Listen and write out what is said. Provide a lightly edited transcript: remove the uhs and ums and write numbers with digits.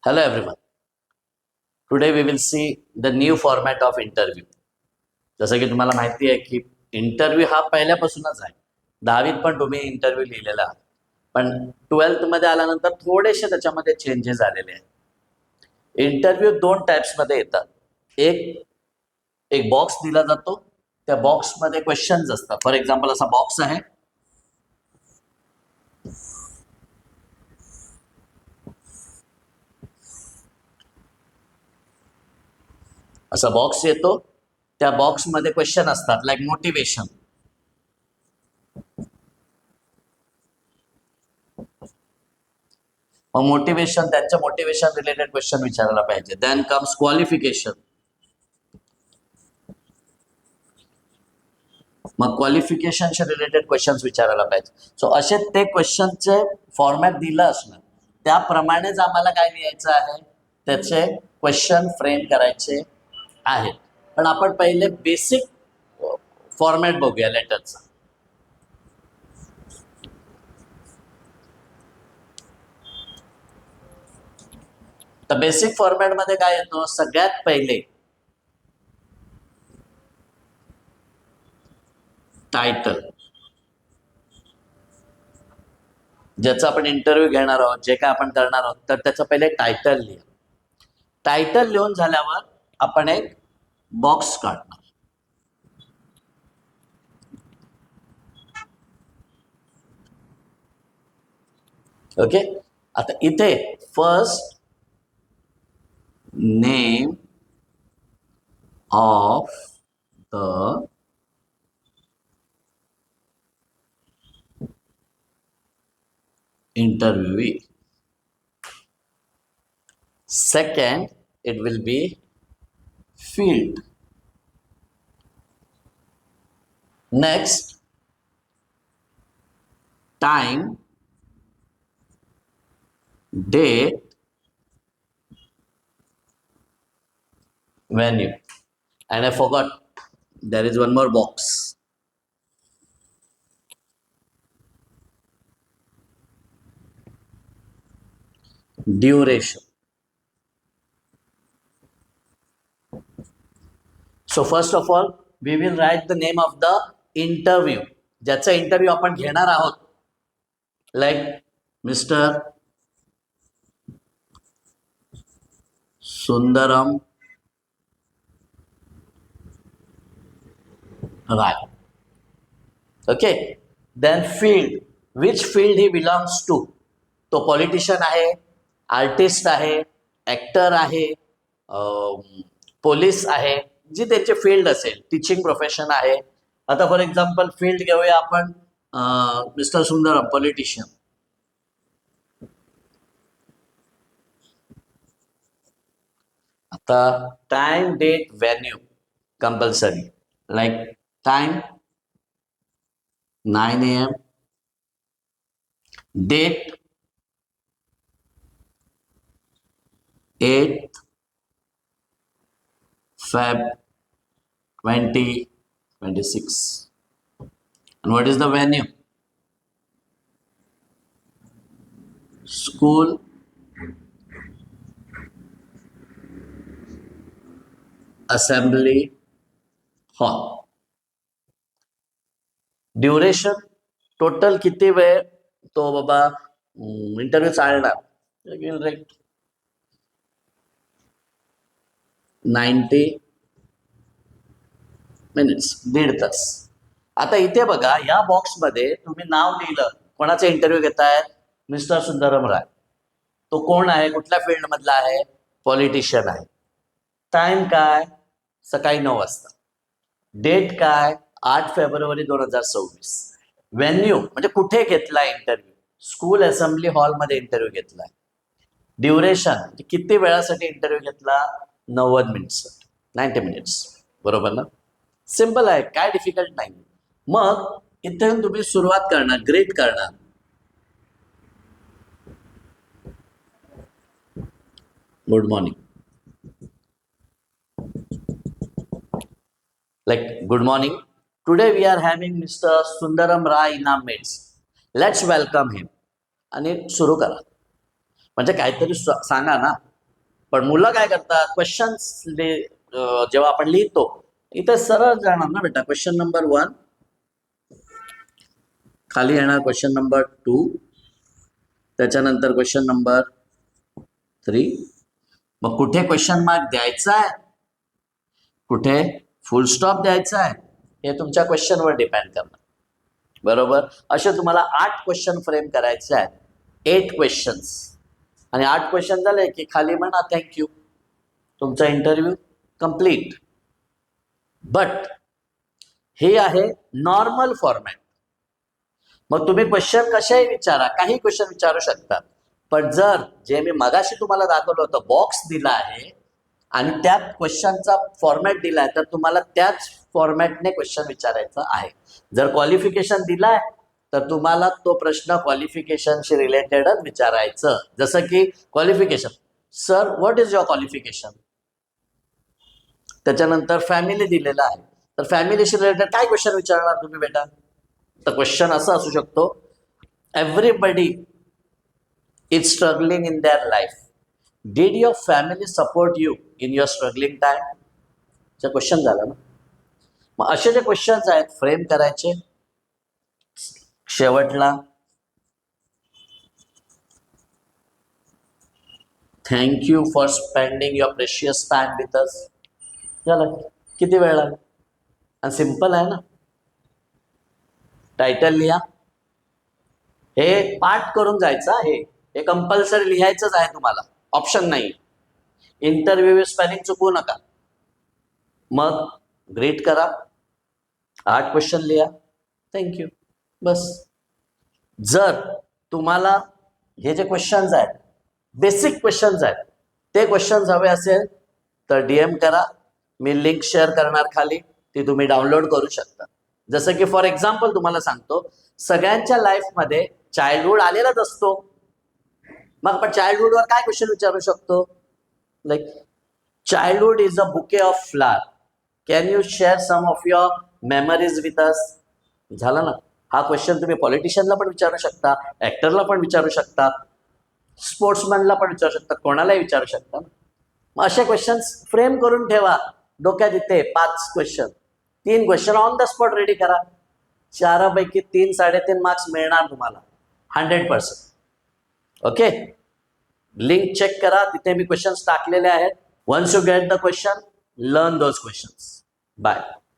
Hello everyone. Today we will see the new format of interview. जसं की तुम्हाला माहिती आहे की इंटरव्ह्यू हा पहिल्यापासूनच आहे. 10वीत पण तुम्ही इंटरव्ह्यू लिहिलेला आहात. पण 12th आल्यानंतर थोडेसे त्याच्यामध्ये चेंजेस आलेले आहेत. इंटरव्ह्यू 2 टाइप्समध्ये येतात. एक बॉक्स दिला जातो. त्या बॉक्समध्ये क्वेश्चन्स असतात. फॉर एक्झाम्पल असा बॉक्स आहे. असा बॉक्स येतो. त्या बॉक्समध्ये क्वेश्चन असतात लाईक मोटिवेशन. मग मोटिवेशन त्यांच्या मोटिवेशन रिलेटेड क्वेश्चन विचारायला पाहिजे. Then comes qualification. मग क्वालिफिकेशनचे रिलेटेड क्वेश्चन्स विचारायला पाहिजे. सो असे ते क्वेश्चनचे फॉर्मॅट दिलं असणार. त्याप्रमाणेच आम्हाला काय लिहायचं आहे, त्याचे क्वेश्चन फ्रेम करायचे आहेत. पण आपण पहिले बेसिक फॉर्मॅट बघूया लेटरचा. तर बेसिक फॉर्मॅटमध्ये काय येतो, सगळ्यात पहिले टायटल. ज्याचा आपण इंटरव्ह्यू घेणार आहोत, जे काय आपण करणार आहोत, तर त्याचं पहिले टायटल लिहा. टायटल लिहून झाल्यावर आपण एक बॉक्स काढणार. ओके. आता इथे first name of the interviewee. Second, it will be field. Next, time, date, venue. And I forgot, there is one more box. Duration. So first of all, we will write the name of the interview. ज्याचा interview आपण घेणार आहोत, like mister Sundaram Rai. Okay. Then field, which field he belongs to. तो politician आहे, artist आहे, actor आहे, police आहे, जी त्याची फील्ड असेल. टीचिंग प्रोफेशन आहे. आता फॉर एक्झाम्पल फील्ड घेऊया आपण, मिस्टर सुंदरम पॉलिटिशियन. आता time, date, venue compulsory. Like time 9 AM, date 8th Feb 2026. And what is the venue? School assembly hall. Duration, total किती वेळ तो बाबा इंटरव्ह्यू चालणार. 90 मिनिट्स, 1.5 तास. आता इथे बघा, या बॉक्समध्ये तुम्ही नाव लिहिलं. कोणाचा इंटरव्ह्यू घेतायत, मिस्टर सुंदरम राय. तो कोण आहे, कुठल्या फील्ड मधला आहे, पॉलिटिशियन आहे. टाइम काय, सकाळी 9 वाजता. डेट काय, 8 फेब्रुवारी 2026. व्हेन्यू म्हणजे कुठे घेतला इंटरव्ह्यू, स्कूल असेंब्ली हॉलमध्ये इंटरव्ह्यू घेतलाय. ड्युरेशन म्हणजे किती वेळासाठी इंटरव्ह्यू घेतला, 90 मिनिट्स, 90 मिनिट्स. बरोबर ना. सिंपल आहे, काय डिफिकल्ट नाही. मग इथून तुम्ही सुरुवात करणार, ग्रीट करणार. Good morning. Like, good morning. Today we are having Mr. Sundaram Rai in our midst. Let's welcome him. आणि सुरू करा. म्हणजे काहीतरी सांगा ना. पण मुलं काय करतात, क्वेश्चन्स जेव्हा आपण लिहितो इथे सरळ जाणार ना बेटा, क्वेश्चन नंबर 1 खाली येणार, क्वेश्चन नंबर 2 त्याच्यानंतर क्वेश्चन नंबर 3. मग कुठे क्वेश्चन मार्क द्यायचा आहे, कुठे फुल स्टॉप द्यायचा आहे, हे तुमच्या क्वेश्चनवर डिपेंड करणार. बरोबर. असे तुम्हाला 8 क्वेश्चन फ्रेम करायचे आहेत, 8 क्वेश्चन्स. आणि 8 क्वेश्चन झाले की खाली म्हणा थँक्यू, तुमचा इंटरव्ह्यू कंप्लीट. बट हे आहे नॉर्मल फॉर्मॅट. मग तुम्ही क्वेश्चन कशाही विचारा, काही क्वेश्चन विचारू शकता. पण जर जे मी मगाशी तुम्हाला दाखवलं होतं, बॉक्स दिला आहे आणि त्यात क्वेश्चनचा फॉर्मॅट दिलाय, तर तुम्हाला त्याच फॉर्मॅटने क्वेश्चन विचारायचा आहे. जर क्वालिफिकेशन दिलाय तर तुम्हाला तो प्रश्न क्वालिफिकेशनशी रिलेटेडच विचारायचं. जसं की qualification, sir what is your qualification. त्याच्यानंतर फॅमिली दिलेला आहे, तर फॅमिलीशी रिलेटेड काय क्वेश्चन विचारणार तुम्ही बेटा. तर क्वेश्चन असं असू शकतो, everybody is struggling in their life, did your family support you in your struggling time. चा क्वेश्चन झाला ना. मग असे जे क्वेश्चन्स आहेत फ्रेम करायचे. शेवटला thank you for spending your precious time with us. झालं. किती वेळ लागला आणि सिंपल आहे ना. टायटल लिहा, हे पाठ करून जायचं आहे, हे कंपल्सरी लिहायचंच आहे तुम्हाला, ऑप्शन नाही. इंटरव्ह्यू स्पेलिंग चुकवू नका. मग ग्रीट करा, 8 क्वेश्चन लिहा, थँक्यू, बस. जर तुम्हाला हे जे क्वेश्चन्स आहेत, बेसिक क्वेश्चन्स आहेत, ते क्वेश्चन्स हवे असेल तर DM करा, मी लिंक शेअर करणार खाली, ती तुम्ही डाउनलोड करू शकता. जसं की फॉर एक्झाम्पल तुम्हाला सांगतो, सगळ्यांच्या लाईफमध्ये चाइल्डहुड आलेलाच असतो. मग आपण चाइल्डहुडवर काय क्वेश्चन विचारू शकतो, like childhood is a bouquet of flower, can you share some of your memories with us. झालं ना. हा क्वेश्चन तुम्ही पॉलिटिशियनला पण विचारू शकता, ऍक्टरला पण विचारू शकता, स्पोर्ट्समॅनला पण विचारू शकता, कोणालाही विचारू शकता. मग असे क्वेश्चन्स फ्रेम करून ठेवा डोक्यात. इथे 5 question, 3 question on the spot ready करा. 4 पैकी 3-3.5 मार्क्स मिळणार तुम्हाला 100%. ओके. लिंक चेक करा, तिथे मी क्वेश्चन्स टाकलेले आहेत. Once you get the question, learn those questions. Bye.